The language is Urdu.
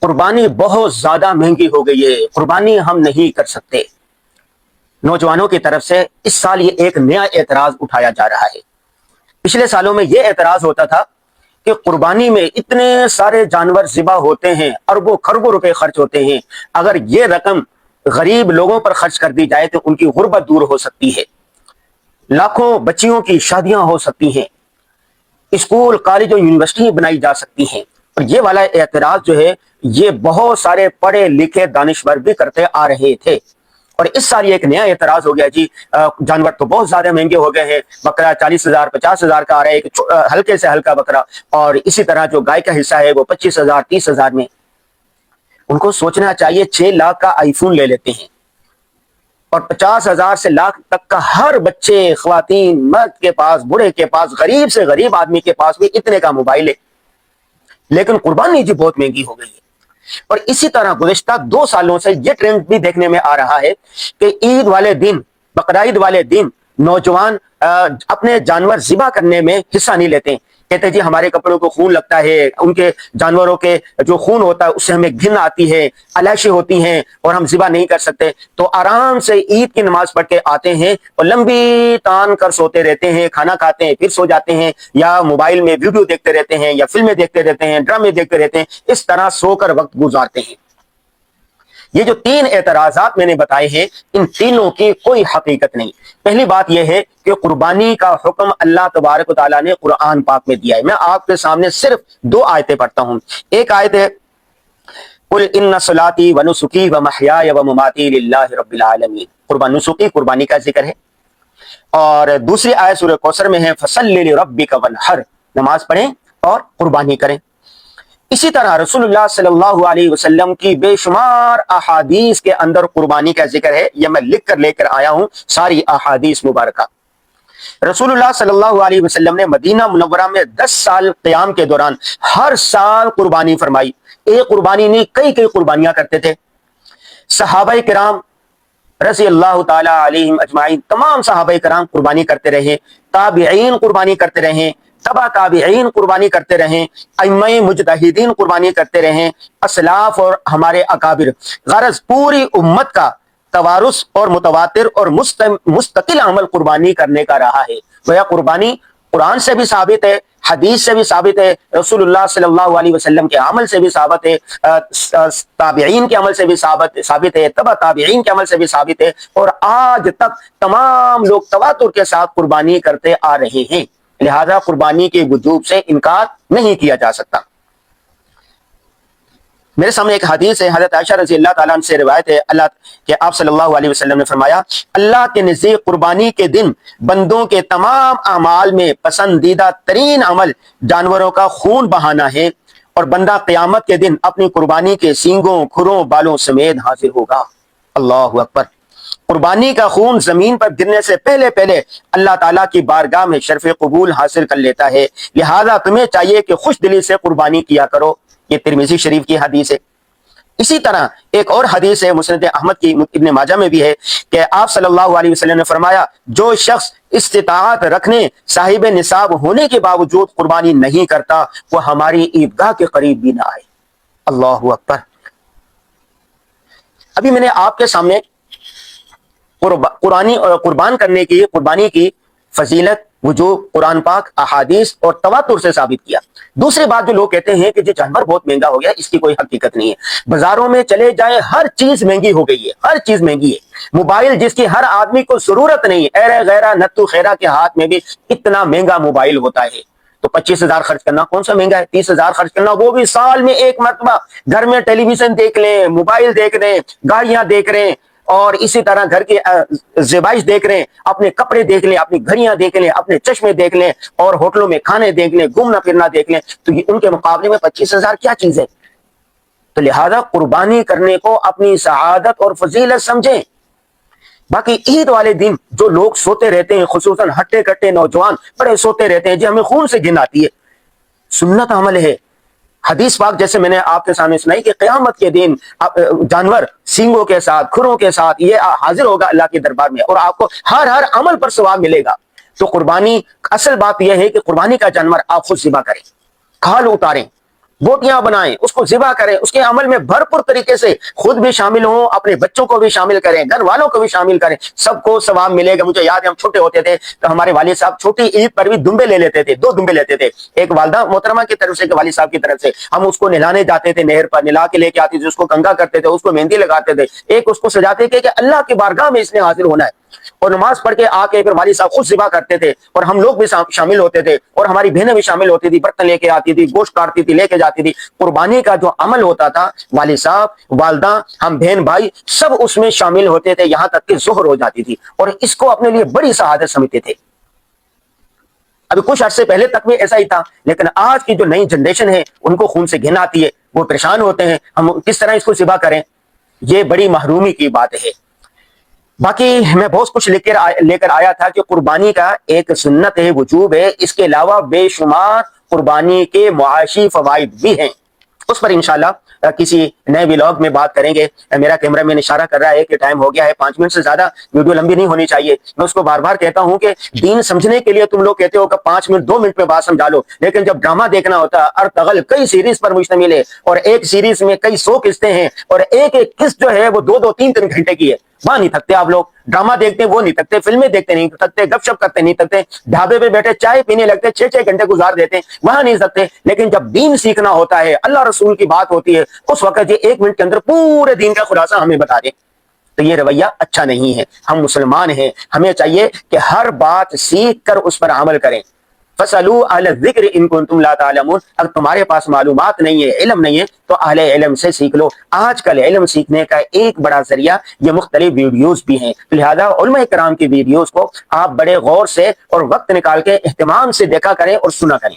قربانی بہت زیادہ مہنگی ہو گئی ہے، قربانی ہم نہیں کر سکتے۔ نوجوانوں کی طرف سے اس سال یہ ایک نیا اعتراض اٹھایا جا رہا ہے۔ پچھلے سالوں میں یہ اعتراض ہوتا تھا کہ قربانی میں اتنے سارے جانور ذبح ہوتے ہیں، اربوں خربوں روپے خرچ ہوتے ہیں، اگر یہ رقم غریب لوگوں پر خرچ کر دی جائے تو ان کی غربت دور ہو سکتی ہے، لاکھوں بچیوں کی شادیاں ہو سکتی ہیں، اسکول کالج اور یونیورسٹی بنائی جا سکتی ہیں۔ اور یہ والا اعتراض جو ہے یہ بہت سارے پڑھے لکھے دانشور بھی کرتے آ رہے تھے، اور اس سال یہ ایک نیا اعتراض ہو گیا، جی جانور تو بہت زیادہ مہنگے ہو گئے ہیں، بکرا 40,000 50,000 کا آ رہا ہے، ایک ہلکے سے ہلکا بکرا، اور اسی طرح جو گائے کا حصہ ہے وہ 25,000 30,000 میں۔ ان کو سوچنا چاہیے 6 لاکھ کا آئی فون لے لیتے ہیں، اور 50,000 سے لاکھ تک کا ہر بچے، خواتین، مرد کے پاس، بوڑھے کے پاس، غریب سے غریب آدمی کے پاس بھی اتنے کا موبائل ہے، لیکن قربانی جی بہت مہنگی ہو گئی ہے۔ اور اسی طرح گزشتہ 2 سالوں سے یہ ٹرینڈ بھی دیکھنے میں آ رہا ہے کہ عید والے دن، بقرعید والے دن نوجوان اپنے جانور ذبح کرنے میں حصہ نہیں لیتے، کہتے ہیں جی ہمارے کپڑوں کو خون لگتا ہے، ان کے جانوروں کے جو خون ہوتا ہے اس سے ہمیں گھن آتی ہے، علائشیں ہوتی ہیں اور ہم ذبح نہیں کر سکتے، تو آرام سے عید کی نماز پڑھ کے آتے ہیں اور لمبی تان کر سوتے رہتے ہیں، کھانا کھاتے ہیں پھر سو جاتے ہیں، یا موبائل میں ویڈیو دیکھتے رہتے ہیں، یا فلمیں دیکھتے رہتے ہیں، ڈرامے دیکھتے رہتے ہیں، اس طرح سو کر وقت گزارتے ہیں۔ یہ جو 3 اعتراضات میں نے بتائے ہیں ان تینوں کی کوئی حقیقت نہیں۔ پہلی بات یہ ہے کہ قربانی کا حکم اللہ تبارک و تعالیٰ نے قرآن پاک میں دیا ہے۔ میں آپ کے سامنے صرف 2 آیتیں پڑھتا ہوں۔ ایک آیت ہے قل ان صلاتی ونسکی ومحیای ومماتی للہ رب العالمین، نسکی قربانی کا ذکر ہے، اور دوسری آیت سورہ کوثر میں ہے فصلی لربک وانحر، نماز پڑھیں اور قربانی کریں۔ اسی طرح رسول اللہ صلی اللہ علیہ وسلم کی بے شمار احادیث کے اندر قربانی کا ذکر ہے، یہ میں لکھ کر لے کر آیا ہوں ساری احادیث مبارکہ۔ رسول اللہ صلی اللہ علیہ وسلم نے مدینہ منورہ میں 10 سال قیام کے دوران ہر سال قربانی فرمائی، ایک قربانی نہیں کئی قربانیاں کرتے تھے۔ صحابہ کرام رضی اللہ تعالی علیہم اجمعین، تمام صحابہ کرام قربانی کرتے رہے، تابعین قربانی کرتے رہے، تبع تابعین قربانی کرتے رہیں، ائمہ مجتہدین قربانی کرتے رہیں، اسلاف اور ہمارے اکابر، غرض پوری امت کا توارث اور متواتر اور مستقل عمل قربانی کرنے کا رہا ہے۔ گویا قربانی قرآن سے بھی ثابت ہے، حدیث سے بھی ثابت ہے، رسول اللہ صلی اللہ علیہ وسلم کے عمل سے بھی ثابت ہے، تابعین کے عمل سے بھی ثابت ہے، تبع تابعین کے عمل سے بھی ثابت ہے، اور آج تک تمام لوگ تواتر کے ساتھ قربانی کرتے آ رہے ہیں، لہذا قربانی کے وجوب سے انکار نہیں کیا جا سکتا۔ میرے سامنے ایک حدیث ہے، حضرت عائشہ رضی اللہ تعالیٰ عنہ سے روایت ہے کہ آپ صلی اللہ علیہ وسلم نے فرمایا اللہ کے نزدیک قربانی کے دن بندوں کے تمام اعمال میں پسندیدہ ترین عمل جانوروں کا خون بہانا ہے، اور بندہ قیامت کے دن اپنی قربانی کے سینگوں، کھروں، بالوں سمیت حاضر ہوگا۔ اللہ اکبر۔ قربانی کا خون زمین پر گرنے سے پہلے اللہ تعالیٰ کی بارگاہ میں شرف قبول حاصل کر لیتا ہے، لہذا تمہیں چاہیے کہ خوش دلی سے قربانی کیا کرو۔ یہ ترمذی شریف کی حدیث ہے۔ اسی طرح ایک اور حدیث ہے مسند احمد کی، ابن ماجہ میں بھی ہے، کہ آپ صلی اللہ علیہ وسلم نے فرمایا جو شخص استطاعت رکھنے صاحب نصاب ہونے کے باوجود قربانی نہیں کرتا وہ ہماری عیدگاہ کے قریب بھی نہ آئے۔ اللہ اکبر۔ ابھی میں نے آپ کے سامنے قربان کرنے کی، قربانی کی فضیلت، وجوب، قرآن پاک، احادیث اور تواتر سے ثابت کیا۔ دوسری بات جو لوگ کہتے ہیں کہ یہ جانور بہت مہنگا ہو گیا، اس کی کوئی حقیقت نہیں ہے۔ بازاروں میں چلے جائیں ہر چیز مہنگی ہو گئی ہے، ہر چیز مہنگی ہے۔ موبائل جس کی ہر آدمی کو ضرورت نہیں ہے، ایرے غیرہ نتو خیرہ کے ہاتھ میں بھی اتنا مہنگا موبائل ہوتا ہے، تو 25,000 خرچ کرنا کون سا مہنگا ہے؟ 30,000 خرچ کرنا، وہ بھی سال میں ایک مرتبہ۔ گھر میں ٹیلی ویژن دیکھ لیں، موبائل دیکھ رہے ہیں، گاڑیاں دیکھ رہے ہیں، اور اسی طرح گھر کی زیبائش دیکھ رہے ہیں، اپنے کپڑے دیکھ لیں، اپنی گھڑیاں دیکھ لیں، اپنے چشمے دیکھ لیں، اور ہوٹلوں میں کھانے دیکھ لیں، گھومنا پھرنا دیکھ لیں، تو یہ ان کے مقابلے میں 25,000 کیا چیز ہے؟ تو لہذا قربانی کرنے کو اپنی سعادت اور فضیلت سمجھیں۔ باقی عید والے دن جو لوگ سوتے رہتے ہیں، خصوصاً ہٹے کٹے نوجوان بڑے سوتے رہتے ہیں، جی ہمیں خون سے گھن آتی ہے، سنت عمل ہے۔ حدیث پاک جیسے میں نے آپ کے سامنے سنائی کہ قیامت کے دن جانور سینگوں کے ساتھ، کھروں کے ساتھ یہ حاضر ہوگا اللہ کے دربار میں، اور آپ کو ہر عمل پر ثواب ملے گا۔ تو قربانی، اصل بات یہ ہے کہ قربانی کا جانور آپ خود ذبح کریں، کھال اتاریں، بوٹیاں بنائیں، اس کو ذبح کریں، اس کے عمل میں بھرپور طریقے سے خود بھی شامل ہوں، اپنے بچوں کو بھی شامل کریں، گھر والوں کو بھی شامل کریں، سب کو ثواب ملے گا۔ مجھے یاد ہے ہم چھوٹے ہوتے تھے تو ہمارے والد صاحب چھوٹی عید پر بھی دمبے لے لیتے تھے، 2 دمبے لیتے تھے، ایک والدہ محترمہ کی طرف سے، ایک والد صاحب کی طرف سے۔ ہم اس کو نہلانے جاتے تھے، نہر پر نہلا کے لے کے آتے تھے، اس کو کنگھا کرتے تھے، اس کو مہندی لگاتے تھے، ایک اس کو سجاتے تھے کہ اللہ کی بارگاہ میں اس نے حاضر ہونا ہے، اور نماز پڑھ کے آ کے پھر والد صاحب خود ذبح کرتے تھے، اور ہم لوگ بھی شامل ہوتے تھے، اور ہماری بہنیں بھی شامل ہوتی تھی، برتن لے کے آتی تھی، گوشت کاٹتی تھی، لے کے جاتی تھی۔ قربانی کا جو عمل ہوتا تھا، والد صاحب، والدہ، ہم بہن بھائی سب اس میں شامل ہوتے تھے، یہاں تک کہ ظہر ہو جاتی تھی، اور اس کو اپنے لیے بڑی سعادت سمجھتے تھے۔ ابھی کچھ عرصے پہلے تک بھی ایسا ہی تھا، لیکن آج کی جو نئی جنریشن ہے ان کو خون سے گھن آتی ہے، وہ پریشان ہوتے ہیں ہم کس طرح اس کو ذبح کریں۔ یہ بڑی محرومی کی بات ہے۔ باقی میں بہت کچھ لے کر آیا تھا کہ قربانی کا ایک سنت ہے، وجوب ہے، اس کے علاوہ بے شمار قربانی کے معاشی فوائد بھی ہیں، اس پر انشاءاللہ کسی نئے ولاگ میں بات کریں گے۔ میرا کیمرہ مین اشارہ کر رہا ہے کہ ٹائم ہو گیا ہے، 5 منٹ سے زیادہ ویڈیو لمبی نہیں ہونی چاہیے۔ میں اس کو بار بار کہتا ہوں کہ دین سمجھنے کے لیے تم لوگ کہتے ہو کہ 5 منٹ 2 منٹ میں بات سمجھا لو، لیکن جب ڈرامہ دیکھنا ہوتا ہے، ارطغرل کئی سیریز پر مشتمل ہے، اور ایک سیریز میں کئی 100 قسطیں ہیں، اور ایک ایک قسط جو ہے وہ 2 3 گھنٹے کی ہے، وہاں نہیں تھکتے آپ لوگ۔ ڈرامہ دیکھتے ہیں وہ نہیں تھکتے، فلمیں دیکھتے نہیں تھکتے، گپ شپ کرتے نہیں تھکتے، ڈھابے پہ بیٹھے چائے پینے لگتے 6 گھنٹے گزار دیتے ہیں، وہاں نہیں تھکتے۔ لیکن جب دین سیکھنا ہوتا ہے، اللہ رسول کی بات ہوتی ہے، اس وقت یہ 1 منٹ کے اندر پورے دین کا خلاصہ ہمیں بتا دیں، تو یہ رویہ اچھا نہیں ہے۔ ہم مسلمان ہیں، ہمیں چاہیے کہ ہر بات سیکھ کر اس پر عمل کریں۔ فَاسْأَلُوا أَهْلَ الذِّكْرِ إِن كُنتُمْ لَا تَعْلَمُونَ، اگر تمہارے پاس معلومات نہیں ہے، علم نہیں ہے، تو اہل علم سے سیکھ لو۔ آج کل علم سیکھنے کا ایک بڑا ذریعہ یہ مختلف ویڈیوز بھی ہیں، لہذا علماء کرام کی ویڈیوز کو آپ بڑے غور سے اور وقت نکال کے اہتمام سے دیکھا کریں اور سنا کریں۔